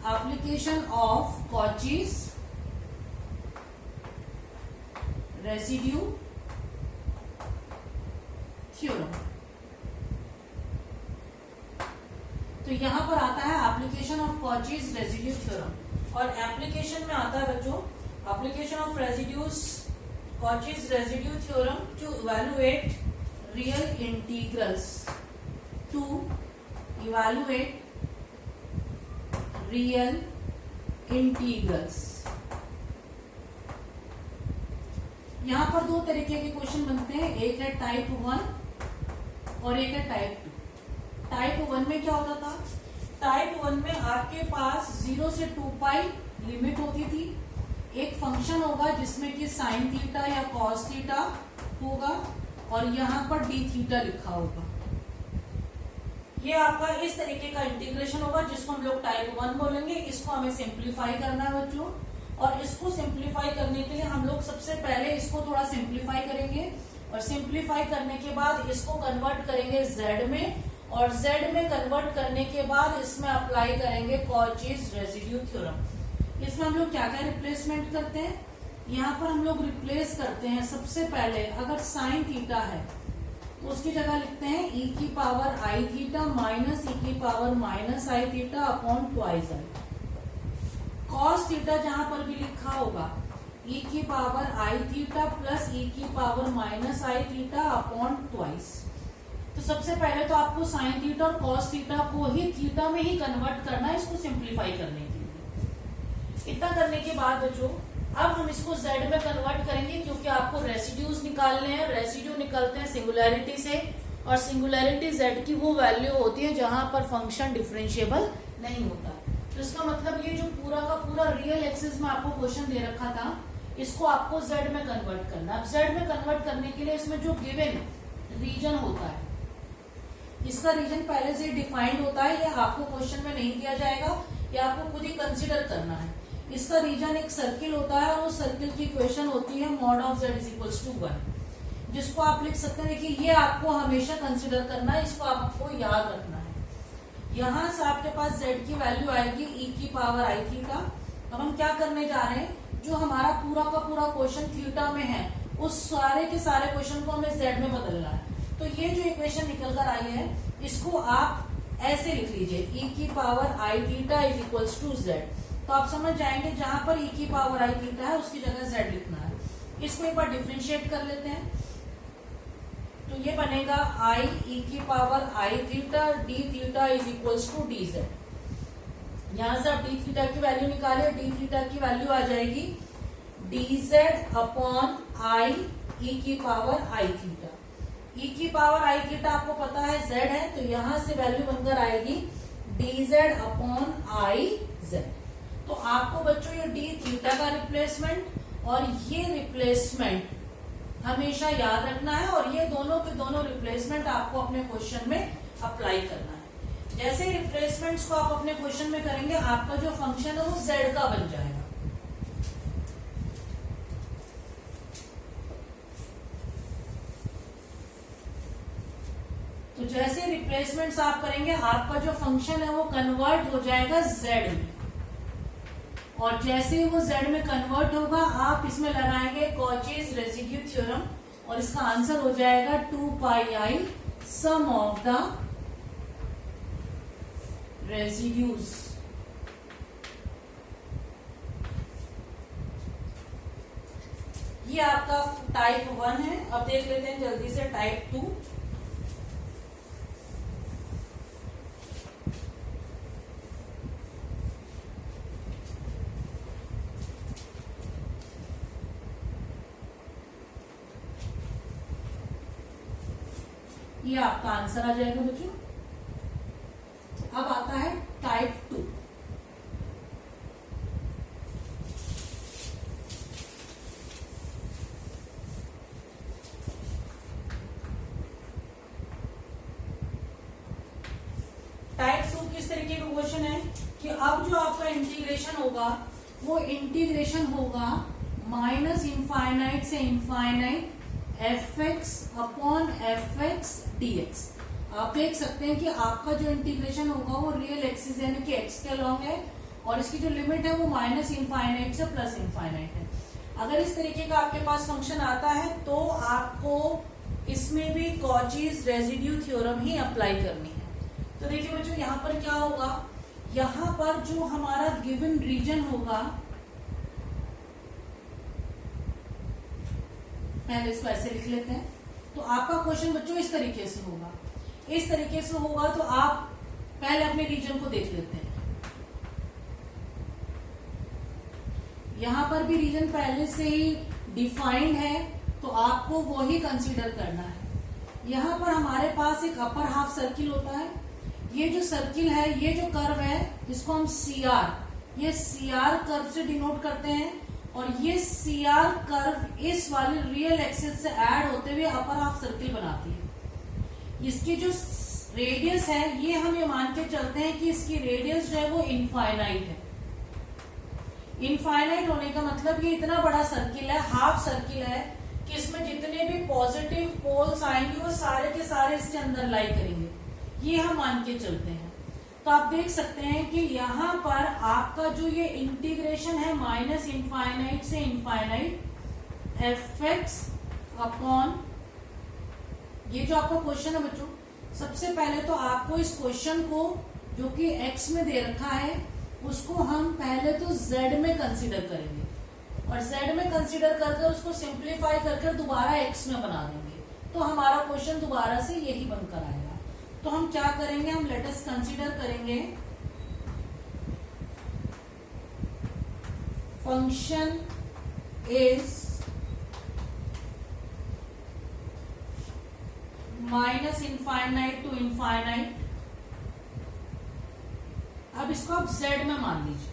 application of Cauchy's residue theorem। तो यहां पर आता है application of Cauchy's residue theorem, और एप्लीकेशन में आता है बच्चों application of residues Cauchy's residue theorem to evaluate real integrals, to evaluate real integrals. यहां पर दो तरीके के क्वेश्चन बनते हैं, एक है टाइप 1 और एक है टाइप 2। टाइप 1 में क्या होता था? टाइप 1 में आपके पास 0 से 2 पाई लिमिट होती थी, एक फंक्शन होगा जिसमें कि साइन थीटा या कॉस थीटा होगा और यहाँ पर डी थीटा लिखा होगा। ये आपका इस तरीके का इंटीग्रेशन होगा जिसको हम लोग टाइप 1 बोलेंगे। इसको हमें सिंप्लीफाई करना है बच्चों, और इसको सिंप्लीफाई करने के लिए हम लोग सबसे पहले इसको थोड़ा सिंप्लीफाई करेंगे, और सिंप्लीफाई करने के बाद इसको कन्वर्ट करेंगे z में, और z में कन्वर्ट करने के बाद इसमें अप्लाई करेंगे कॉचीज रेजिड्यू थ्योरम। इसमें हम लोग क्या क्या रिप्लेसमेंट करते हैं? यहाँ पर हम लोग रिप्लेस करते हैं सबसे पहले, अगर साइन थीटा है तो उसकी जगह लिखते हैं e की power i theta minus e की power minus I theta upon twice I. Cos theta जहां पर भी लिखा होगा e की power i theta plus e की पावर माइनस आई थीटा अपॉन ट्वाइस। तो सबसे पहले तो आपको साइन थीटा और कॉस थीटा को ही थीटा में ही कन्वर्ट करना है, इसको सिंप्लीफाई करने के लिए। इतना करने के बाद बच्चों अब हम इसको z में कन्वर्ट करेंगे, क्योंकि आपको रेसिड्यूज निकालने हैं। रेसिड्यू निकलते हैं सिंगुलैरिटी से, और सिंगुलैरिटी z की वो वैल्यू होती है जहां पर फंक्शन डिफरेंशिएबल नहीं होता। तो इसका मतलब ये जो पूरा का पूरा रियल एक्सिस में आपको क्वेश्चन दे रखा था, इसको आपको z में कन्वर्ट करना। अब z में कन्वर्ट करने के लिए इसमें जो गिवन रीजन होता है, इसका रीजन पहले से डिफाइंड होता है, ये आपको क्वेश्चन में नहीं दिया जाएगा, ये आपको खुद ही कंसिडर करना है। इसका रीजन एक सर्किल होता है, और उस सर्किल की इक्वेशन होती है mod of z is equals to 1, जिसको आप लिख सकते हैं। देखिए ये आपको हमेशा कंसिडर करना है, इसको आपको याद रखना है। यहां से आपके पास z की वैल्यू आएगी e की पावर आई थीटा। अब हम क्या करने जा रहे हैं, जो हमारा पूरा का पूरा क्वेश्चन थीटा में है, उस सारे के सारे क्वेश्चन को हमें z में बदलना है। तो ये जो इक्वेशन निकल कर आई है, इसको आप ऐसे लिख लीजिए e की power i theta is equals to z। तो आप समझ जाएंगे जहां पर e की पावर आई थीटा है उसकी जगह z लिखना है। इसको एक बार डिफरेंशिएट कर लेते हैं, तो ये बनेगा i e की power i theta d theta is equals to d z. यहां से आप डी थीटा की वैल्यू निकाले, डी थीटा की वैल्यू आ जाएगी d z upon i e की पावर आई थीटा। e की पावर आई थीटा आपको पता है z है, तो यहां से वैल्यू बनकर आएगी D z upon I Z. तो आपको बच्चों ये डी थीटा का रिप्लेसमेंट और ये रिप्लेसमेंट हमेशा याद रखना है, और ये दोनों के दोनों रिप्लेसमेंट आपको अपने क्वेश्चन में अप्लाई करना है। जैसे रिप्लेसमेंट्स को आप अपने क्वेश्चन में करेंगे, आपका जो फंक्शन है वो z का बन जाएगा। तो जैसे रिप्लेसमेंट्स आप करेंगे, आपका जो फंक्शन है वो कन्वर्ट हो जाएगा z में, और जैसे ही वो z में कन्वर्ट होगा आप इसमें लगाएंगे कॉचीज रेजिड्यू थ्योरम, और इसका आंसर हो जाएगा 2 पाई आई सम ऑफ द रेजिड्यूज। ये आपका टाइप 1 है। अब देख लेते हैं जल्दी से टाइप 2। ये आपका आंसर आ जाएगा बच्चों। अब आता है टाइप 2। टाइप 2 किस तरीके का क्वेश्चन है कि अब जो आपका इंटीग्रेशन होगा वो इंटीग्रेशन होगा माइनस इनफाइनाइट से infinite fx upon fx dx। आप देख सकते हैं कि आपका जो इंटीग्रेशन होगा वो रियल एक्सिस यानी कि x के अलॉन्ग है, और इसकी जो लिमिट है वो माइनस इनफाइनाइट से प्लस इनफाइनाइट है। अगर इस तरीके का आपके पास फंक्शन आता है तो आपको इसमें भी कॉचीज रेजिड्यू थ्योरम ही अप्लाई करनी है। तो देखिए बच्चों यहाँ पर क्या होगा, यहाँ पर जो हमारा गिवन रीजन होगा, पहले इसको ऐसे लिख लेते हैं। तो आपका क्वेश्चन बच्चों इस तरीके से होगा, इस तरीके से होगा। तो आप पहले अपने रीजन को देख लेते हैं। यहां पर भी रीजन पहले से ही डिफाइंड है तो आपको वो ही कंसीडर करना है। यहां पर हमारे पास एक अपर हाफ सर्किल होता है। ये जो सर्किल है, ये जो कर्व है, इसको हम CR, ये CR कर्व से डिनोट करते हैं। और ये CR कर्व इस वाली रियल एक्सिस से ऐड होते हुए अपर हाफ सर्किल बनाती है। इसकी जो रेडियस है, ये हम ये मान के चलते हैं कि इसकी रेडियस जो है वो इनफाइनाइट है। इनफाइनाइट होने का मतलब ये इतना बड़ा सर्किल है, हाफ सर्किल है, कि इसमें जितने भी पॉजिटिव पोल्स आएंगे वो सारे के सारे इसके अंदर लाई करेंगे, ये हम मान के चलते हैं। तो आप देख सकते हैं कि यहाँ पर आपका जो ये इंटीग्रेशन है माइनस इनफाइनाइट से इनफाइनाइट fx अपॉन, ये जो आपका क्वेश्चन है बच्चों, सबसे पहले तो आपको इस क्वेश्चन को जो कि x में दे रखा है उसको हम पहले तो z में कंसीडर करेंगे, और z में कंसीडर करके उसको सिंप्लीफाई करके दोबारा x में बना देंगे। तो हमारा क्वेश्चन दोबारा से यही बनकर आएगा। तो हम क्या करेंगे, हम लेट अस कंसीडर करेंगे function is minus infinite to infinite. अब इसको आप z में मान लीजिए।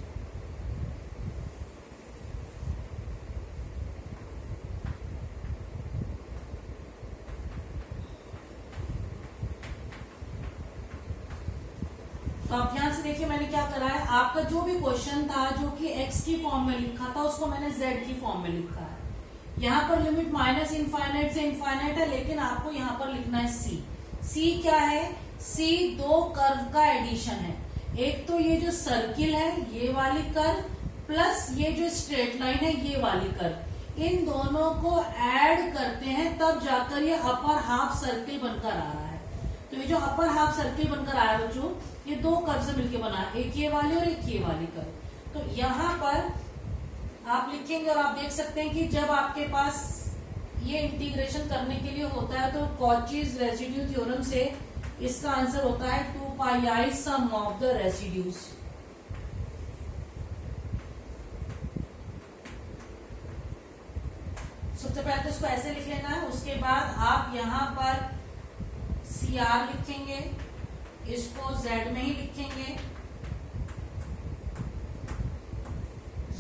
तो आप ध्यान से देखिए मैंने क्या करा है, आपका जो भी क्वेश्चन था जो कि x की फॉर्म में लिखा था उसको मैंने z की फॉर्म में लिखा है। यहाँ पर लिमिट माइनस इनफाइनाइट से इनफाइनाइट है, लेकिन आपको यहाँ पर लिखना है c क्या है, c दो कर्व का एडिशन है। एक तो ये जो सर्किल है ये वाली कर्व, प्लस ये जो स्ट्रेट लाइन है ये वाली कर्व, इन दोनों को ऐड करते हैं तब जाकर ये अपर हाफ सर्किल बनकर आ रहा है। तो ये जो अपर हाफ सर्किल बनकर आया बच्चों, ये दो कर्व से मिलकर बना है, एक ये वाली और एक ये वाली कर्व। तो यहाँ पर आप लिखेंगे और आप देख सकते हैं कि जब आपके पास ये इंटीग्रेशन करने के लिए होता है तो कॉचीज रेसिड्यू थ्योरम से इसका आंसर होता है 2 पाई आई सम ऑफ द रेसिड्यूज। सबसे पहले तो इसको ऐसे लिख लेना है, उसके बाद आप यहाँ पर CR लिखेंगे, इसको Z में ही लिखेंगे।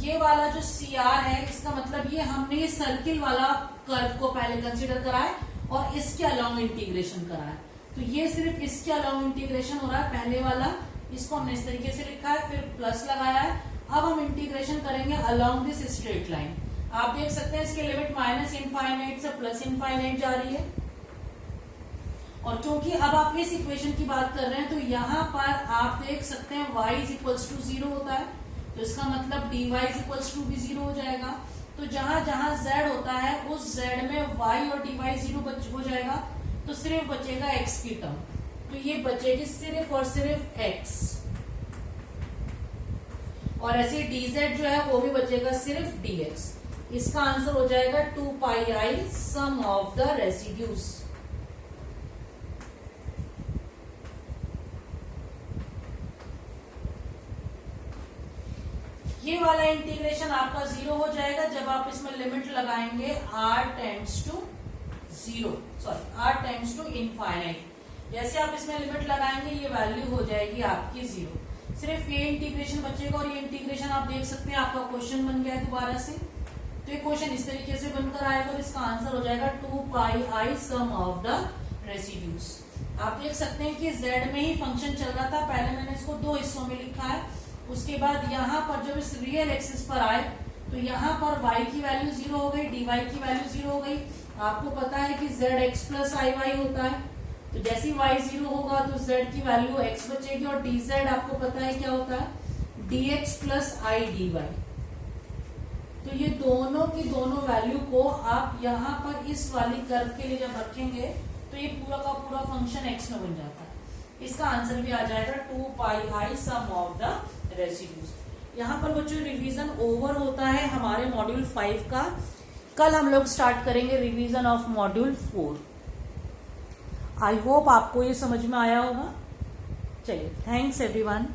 ये वाला जो CR है इसका मतलब ये हमने ये सर्किल वाला कर्व को पहले कंसीडर करा है और इसके अलोंग इंटीग्रेशन करा है। तो ये सिर्फ इसके अलोंग इंटीग्रेशन हो रहा है, पहले वाला इसको हमने इस तरीके से लिखा है, फिर प्लस लगाया है। अब हम इंटीग्रेशन करेंगे अलोंग दिस स्ट्रेट लाइन। आप देख सकते हैं इसकी लिमिट माइनस इनफाइनाइट से प्लस इनफाइनाइट जा रही है। और क्योंकि अब आप इस इक्वेशन की बात कर रहे हैं तो यहाँ पर आप देख सकते हैं y इज इक्वल्स टू 0 होता है, तो इसका मतलब dy इज इक्वल्स टू भी 0 हो जाएगा। तो जहां जहां z होता है उस z में y और dy 0 हो जाएगा, तो सिर्फ बचेगा x की टर्म। तो ये बचेगी सिर्फ और सिर्फ x, और ऐसे dz जो है वो भी बचेगा सिर्फ dx। इसका आंसर हो जाएगा 2 पाई आई सम ऑफ द रेसिड्यूज। ये वाला इंटीग्रेशन आपका 0 हो जाएगा जब आप इसमें लिमिट लगाएंगे r tends to 0, sorry r tends to infinite. जैसे आप इसमें लिमिट लगाएंगे ये वैल्यू हो जाएगी आपकी 0। सिर्फ ये इंटीग्रेशन बचेगा और ये इंटीग्रेशन आप देख सकते हैं आपका क्वेश्चन बन गया है दोबारा से। तो ये क्वेश्चन इस तरीके से बनकर आएगा और इसका आंसर हो जाएगा 2 पाई आई सम ऑफ द रेसिड्यूज। आप देख सकते हैं कि z में ही फंक्शन चल रहा था, पहले मैंने इसको दो हिस्सों में लिखा है, उसके बाद यहाँ पर जब इस रियल एक्सिस पर आए तो यहाँ पर y की वैल्यू 0 हो गई, dy की वैल्यू 0 हो गई। आपको पता है कि zx प्लस iy होता है, तो जैसे y 0 होगा तो z की वैल्यू x बचेगी, और dz आपको पता है क्या होता है, dx प्लस आई dy। तो ये दोनों की दोनों वैल्यू को आप यहाँ पर इस वाली कर्व के लिए जब रखेंगे तो ये पूरा का पूरा फंक्शन x में बन जाता है। इसका आंसर भी आ जाएगा 2 पाई आई सम ऑफ द रेसिड्यूज। यहाँ पर बच्चों रिवीजन ओवर होता है हमारे मॉड्यूल 5 का। कल हम लोग स्टार्ट करेंगे revision of module 4। I hope आपको ये समझ में आया होगा। चलिए, थैंक्स एवरीवन।